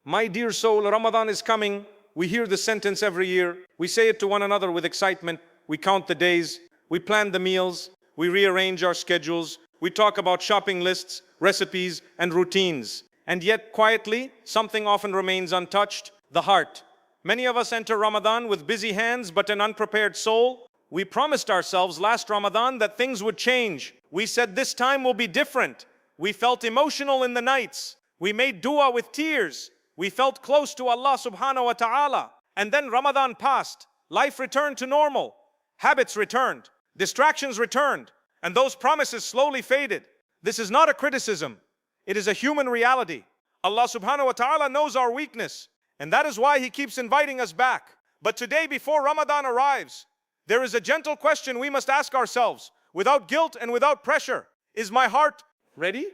My dear soul, Ramadan is coming. We hear the sentence every year. We say it to one another with excitement. We count the days. We plan the meals. We rearrange our schedules. We talk about shopping lists, recipes, and routines. And yet, quietly, something often remains untouched: the heart. Many of us enter Ramadan with busy hands but an unprepared soul. We promised ourselves last Ramadan that things would change. We said this time will be different. We felt emotional in the nights. We made dua with tears. We felt close to Allah Subhānahu wa ta'ala. And then Ramadan passed. Life returned to normal. Habits returned. Distractions returned. And those promises slowly faded. This is not a criticism. It is a human reality. Allah Subhānahu wa ta'ala knows our weakness. And that is why He keeps inviting us back. But today, before Ramadan arrives, there is a gentle question we must ask ourselves, without guilt and without pressure. Is my heart ready?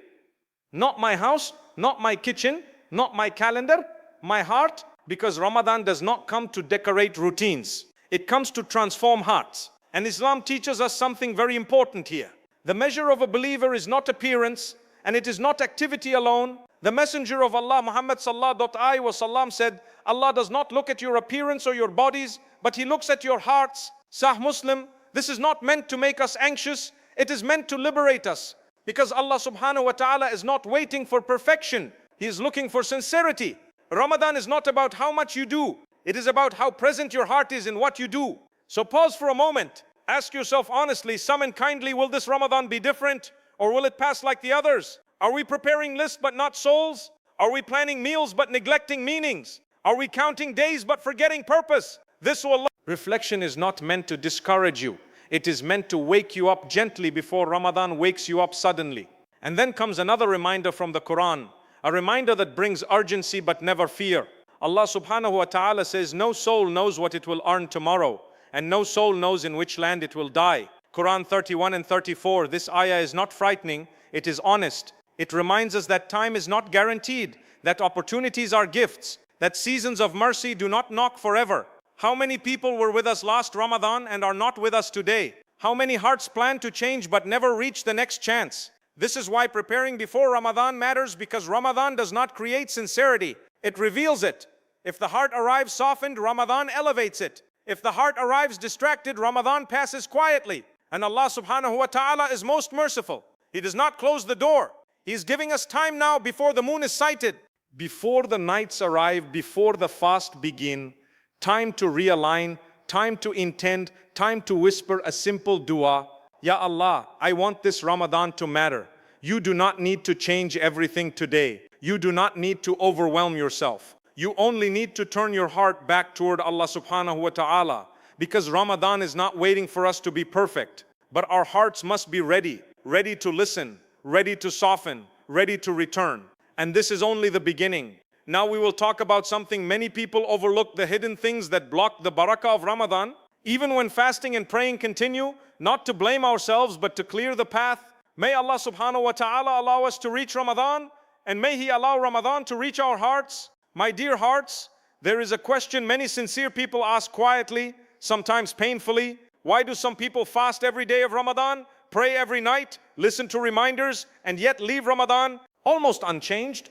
Not my house, not my kitchen, not my calendar, my heart. Because Ramadan does not come to decorate routines. It comes to transform hearts. And Islam teaches us something very important here. The measure of a believer is not appearance, and it is not activity alone. The Messenger of Allah, Muhammad Sallallāhu Alayhi Wasallam, said, Allah does not look at your appearance or your bodies, but He looks at your hearts. Sahih Muslim. This is not meant to make us anxious. It is meant to liberate us. Because Allah Subhānahu wa ta'ala is not waiting for perfection. He is looking for sincerity. Ramadan is not about how much you do. It is about how present your heart is in what you do. So pause for a moment. Ask yourself honestly, some and kindly, will this Ramadan be different? Or will it pass like the others? Are we preparing lists but not souls? Are we planning meals but neglecting meanings? Are we counting days but forgetting purpose? This will Allah. Reflection is not meant to discourage you. It is meant to wake you up gently before Ramadan wakes you up suddenly. And then comes another reminder from the Qur'an. A reminder that brings urgency but never fear. Allah Subhānahu wa ta'ala says, no soul knows what it will earn tomorrow, and no soul knows in which land it will die. Quran 31 and 34. This ayah is not frightening, it is honest. It reminds us that time is not guaranteed, that opportunities are gifts, that seasons of mercy do not knock forever. How many people were with us last Ramadan and are not with us today? How many hearts plan to change but never reach the next chance? This is why preparing before Ramadan matters, because Ramadan does not create sincerity, it reveals it. If the heart arrives softened, Ramadan elevates it. If the heart arrives distracted, Ramadan passes quietly. And Allah Subhānahu wa ta'ala is most merciful. He does not close the door. He is giving us time now before the moon is sighted. Before the nights arrive, before the fast begin, time to realign, time to intend, time to whisper a simple dua. Ya Allah, I want this Ramadan to matter. You do not need to change everything today. You do not need to overwhelm yourself. You only need to turn your heart back toward Allah Subhānahu wa ta'ala. Because Ramadan is not waiting for us to be perfect, but our hearts must be ready, ready to listen, ready to soften, ready to return. And this is only the beginning. Now we will talk about something many people overlook, the hidden things that block the barakah of Ramadan. Even when fasting and praying continue, not to blame ourselves but to clear the path. May Allah Subhānahu wa ta'ala allow us to reach Ramadan, and may He allow Ramadan to reach our hearts. My dear hearts, there is a question many sincere people ask quietly, sometimes painfully. Why do some people fast every day of Ramadan, pray every night, listen to reminders, and yet leave Ramadan almost unchanged?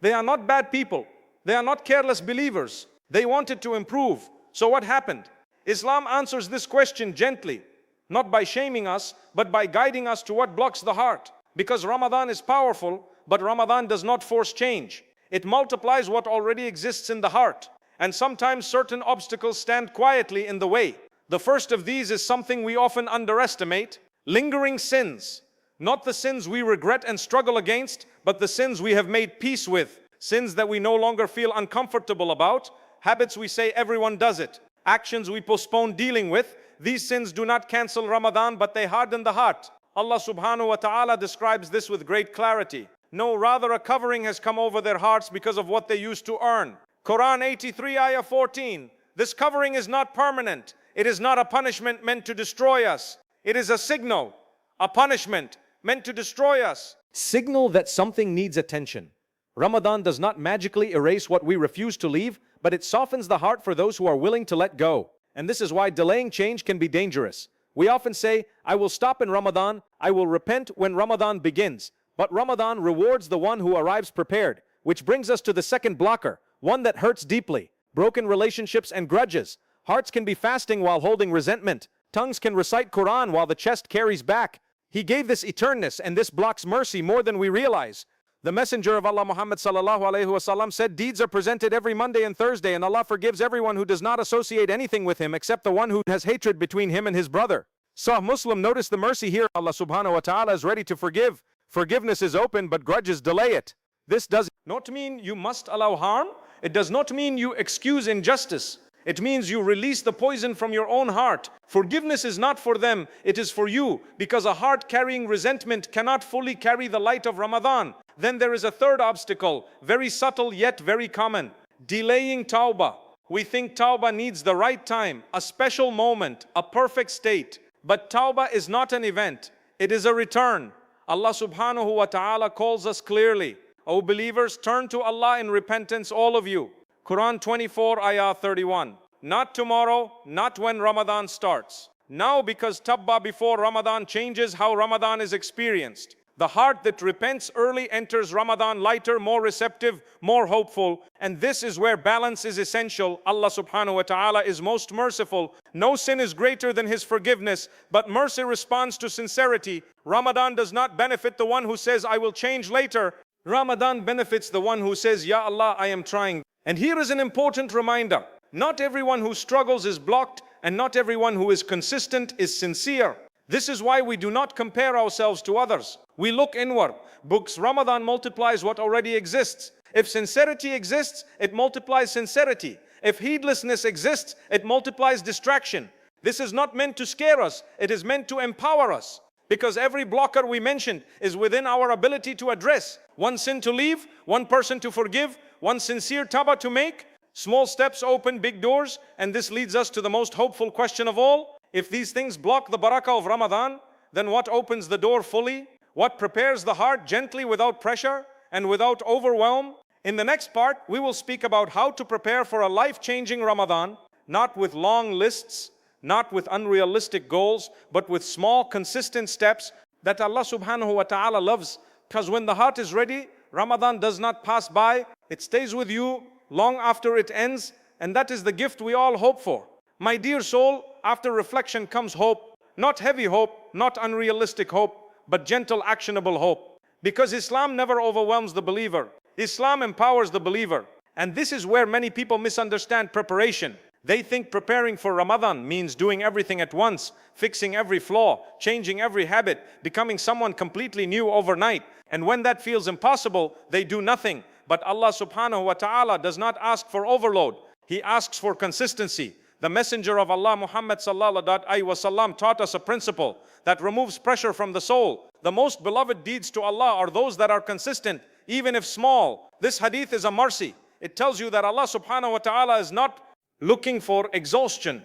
They are not bad people. They are not careless believers. They wanted to improve. So what happened? Islam answers this question gently, not by shaming us, but by guiding us to what blocks the heart. Because Ramadan is powerful, but Ramadan does not force change. It multiplies what already exists in the heart. And sometimes certain obstacles stand quietly in the way. The first of these is something we often underestimate: lingering sins. Not the sins we regret and struggle against, but the sins we have made peace with. Sins that we no longer feel uncomfortable about. Habits we say everyone does it. Actions we postpone dealing with. These sins do not cancel Ramadan, but they harden the heart. Allah Subhānahu wa ta'ala describes this with great clarity. No, rather a covering has come over their hearts because of what they used to earn. Quran 83 ayah 14. This covering is not permanent. It is not a punishment meant to destroy us. It is a signal, a punishment meant to destroy us. Signal that something needs attention. Ramadan does not magically erase what we refuse to leave, but it softens the heart for those who are willing to let go. And this is why delaying change can be dangerous. We often say, I will stop in Ramadan, I will repent when Ramadan begins. But Ramadan rewards the one who arrives prepared, which brings us to the second blocker. one that hurts deeply, broken relationships and grudges. Hearts can be fasting while holding resentment. Tongues can recite Qur'an while the chest carries back. He gave this eternness, and this blocks mercy more than we realize. The Messenger of Allah Muhammad Sallallāhu said, deeds are presented every Monday and Thursday, and Allah forgives everyone who does not associate anything with him except the one who has hatred between him and his brother. Sahih Muslim, notice the mercy here. Allah Subhānahu wa ta'ala is ready to forgive. Forgiveness is open, but grudges delay it. This does not mean you must allow harm. It does not mean you excuse injustice. It means you release the poison from your own heart. Forgiveness is not for them, it is for you, because a heart carrying resentment cannot fully carry the light of Ramadan. Then there is a third obstacle, very subtle yet very common: delaying tawbah. We think tawbah needs the right time, a special moment, a perfect state. But tawbah is not an event, it is a return. Allah Subhānahu wa ta'ala calls us clearly, O believers, turn to Allah in repentance, all of you. Quran 24, Ayah 31. Not tomorrow, not when Ramadan starts. Now, because tawbah before Ramadan changes how Ramadan is experienced. The heart that repents early enters Ramadan lighter, more receptive, more hopeful. And this is where balance is essential. Allah Subhānahu wa ta'ala is most merciful. No sin is greater than His forgiveness, but mercy responds to sincerity. Ramadan does not benefit the one who says, I will change later. Ramadan benefits the one who says, Ya Allah, I am trying. And here is an important reminder. Not everyone who struggles is blocked, and not everyone who is consistent is sincere. This is why we do not compare ourselves to others. We look inward. Books Ramadan multiplies what already exists. If sincerity exists, it multiplies sincerity. If heedlessness exists, it multiplies distraction. This is not meant to scare us. It is meant to empower us. Because every blocker we mentioned is within our ability to address. One sin to leave, one person to forgive, one sincere tawbah to make. Small steps open big doors, and this leads us to the most hopeful question of all. If these things block the barakah of Ramadan, then what opens the door fully? What prepares the heart gently without pressure and without overwhelm? In the next part, we will speak about how to prepare for a life-changing Ramadan, not with long lists, not with unrealistic goals, but with small, consistent steps that Allah Subhānahu wa ta'ala loves. Because when the heart is ready, Ramadan does not pass by. It stays with you long after it ends, and that is the gift we all hope for. My dear soul, after reflection comes hope, not heavy hope, not unrealistic hope, but gentle, actionable hope. Because Islam never overwhelms the believer. Islam empowers the believer. And this is where many people misunderstand preparation. They think preparing for Ramadan means doing everything at once, fixing every flaw, changing every habit, becoming someone completely new overnight. And when that feels impossible, they do nothing. But Allah Subhānahu wa ta'ala does not ask for overload. He asks for consistency. The Messenger of Allah Muhammad Sallallāhu taught us a principle that removes pressure from the soul. The most beloved deeds to Allah are those that are consistent, even if small. This hadith is a mercy. It tells you that Allah Subhānahu wa ta'ala is not looking for exhaustion.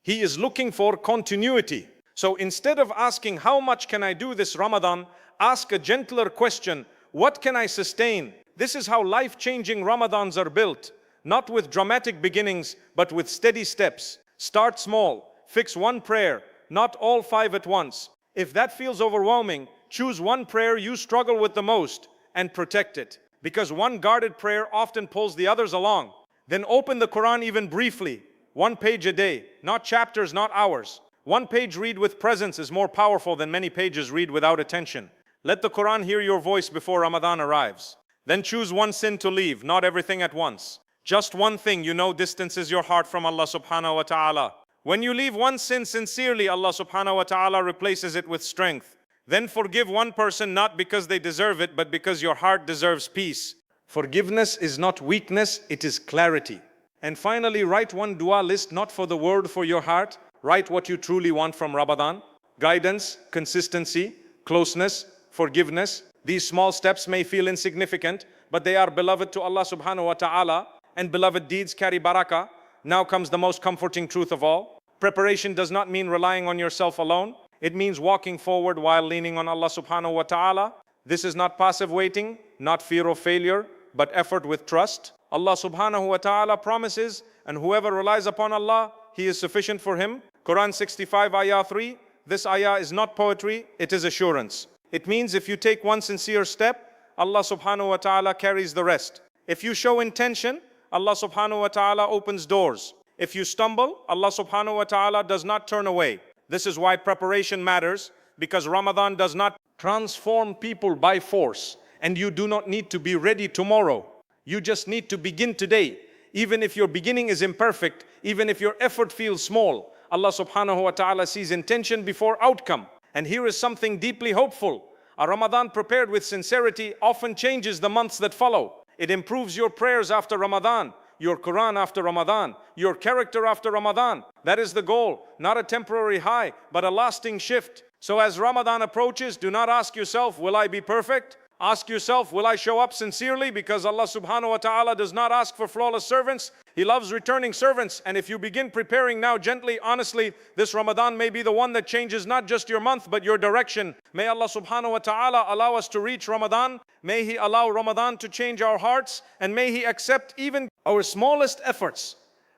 He is looking for continuity. So instead of asking, how much can I do this Ramadan? Ask a gentler question, what can I sustain? This is how life-changing Ramadans are built. Not with dramatic beginnings, but with steady steps. Start small. Fix one prayer, not all 5 at once. If that feels overwhelming, choose one prayer you struggle with the most and protect it. Because one guarded prayer often pulls the others along. Then open the Quran even briefly. 1 page a day, not chapters, not hours. 1 page read with presence is more powerful than many pages read without attention. Let the Quran hear your voice before Ramadan arrives. Then choose one sin to leave, not everything at once. Just one thing you know distances your heart from Allah Subhānahu wa ta'ala. When you leave one sin sincerely, Allah Subhānahu wa ta'ala replaces it with strength. Then forgive one person not because they deserve it, but because your heart deserves peace. Forgiveness is not weakness, it is clarity. And finally, write one dua list, not for the world, for your heart. Write what you truly want from Ramadan. Guidance, consistency, closeness, forgiveness. These small steps may feel insignificant, but they are beloved to Allah Subhānahu wa ta'ala. And beloved deeds carry barakah. Now comes the most comforting truth of all. Preparation does not mean relying on yourself alone. It means walking forward while leaning on Allah Subhānahu wa ta'ala. This is not passive waiting, not fear of failure, but effort with trust. Allah Subhānahu wa ta'ala promises, and whoever relies upon Allah, He is sufficient for him. Quran 65 Ayah 3. This ayah is not poetry, it is assurance. It means if you take one sincere step, Allah Subhānahu wa ta'ala carries the rest. If you show intention, Allah Subhānahu wa ta'ala opens doors. If you stumble, Allah Subhānahu wa ta'ala does not turn away. This is why preparation matters, because Ramadan does not transform people by force. And you do not need to be ready tomorrow. You just need to begin today. Even if your beginning is imperfect, even if your effort feels small, Allah Subhānahu wa ta'ala sees intention before outcome. And here is something deeply hopeful. A Ramadan prepared with sincerity often changes the months that follow. It improves your prayers after Ramadan, your Qur'an after Ramadan, your character after Ramadan. That is the goal, not a temporary high, but a lasting shift. So as Ramadan approaches, do not ask yourself, will I be perfect? Ask yourself, will I show up sincerely? Because Allah Subhānahu wa ta'ala does not ask for flawless servants. He loves returning servants. And if you begin preparing now gently, honestly, this Ramadan may be the one that changes not just your month, but your direction. May Allah Subhānahu wa ta'ala allow us to reach Ramadan. May He allow Ramadan to change our hearts. And may He accept even our smallest efforts.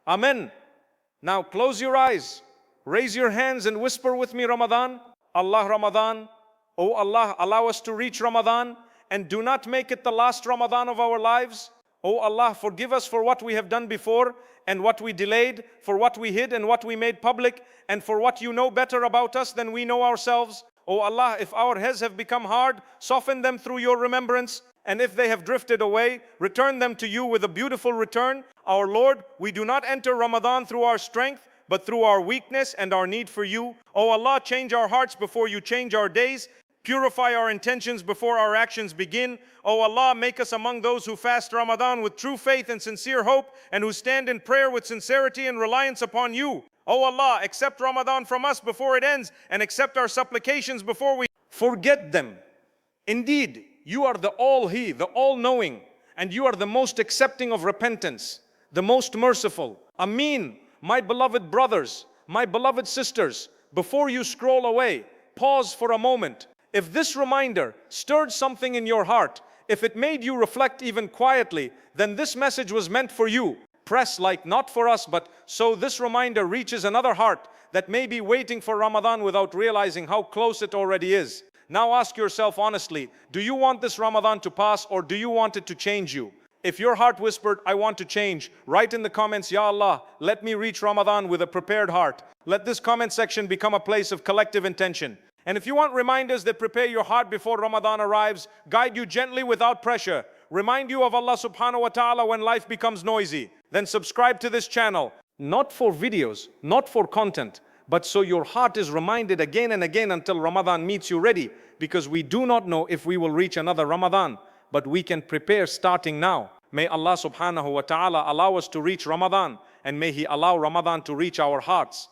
Amen. Now close your eyes, raise your hands and whisper with me, Ramadan. Allah Ramadan. Oh Allah, allow us to reach Ramadan. And do not make it the last Ramadan of our lives. Oh Allah, forgive us for what we have done before and what we delayed, for what we hid and what we made public, and for what you know better about us than we know ourselves. Oh Allah, if our heads have become hard, soften them through your remembrance. And if they have drifted away, return them to you with a beautiful return. Our Lord, we do not enter Ramadan through our strength, but through our weakness and our need for you. Oh Allah, change our hearts before you change our days. Purify our intentions before our actions begin. Oh Allah, make us among those who fast Ramadan with true faith and sincere hope, and who stand in prayer with sincerity and reliance upon you. Oh Allah, accept Ramadan from us before it ends, and accept our supplications before we forget them. Indeed, you are the All-He, the All-Knowing, and you are the most accepting of repentance, the most merciful. Ameen. My beloved brothers, my beloved sisters, before you scroll away, pause for a moment. If this reminder stirred something in your heart, if it made you reflect even quietly, then this message was meant for you. Press like not for us, but so this reminder reaches another heart that may be waiting for Ramadan without realizing how close it already is. Now ask yourself honestly, do you want this Ramadan to pass, or do you want it to change you? If your heart whispered, I want to change, write in the comments, Ya Allah, let me reach Ramadan with a prepared heart. Let this comment section become a place of collective intention. And if you want reminders that prepare your heart before Ramadan arrives, guide you gently without pressure, remind you of Allah Subhānahu wa ta'ala when life becomes noisy, then subscribe to this channel, not for videos, not for content, but so your heart is reminded again and again until Ramadan meets you ready, because we do not know if we will reach another Ramadan, but we can prepare starting now. May Allah Subhānahu wa ta'ala allow us to reach Ramadan, and may He allow Ramadan to reach our hearts.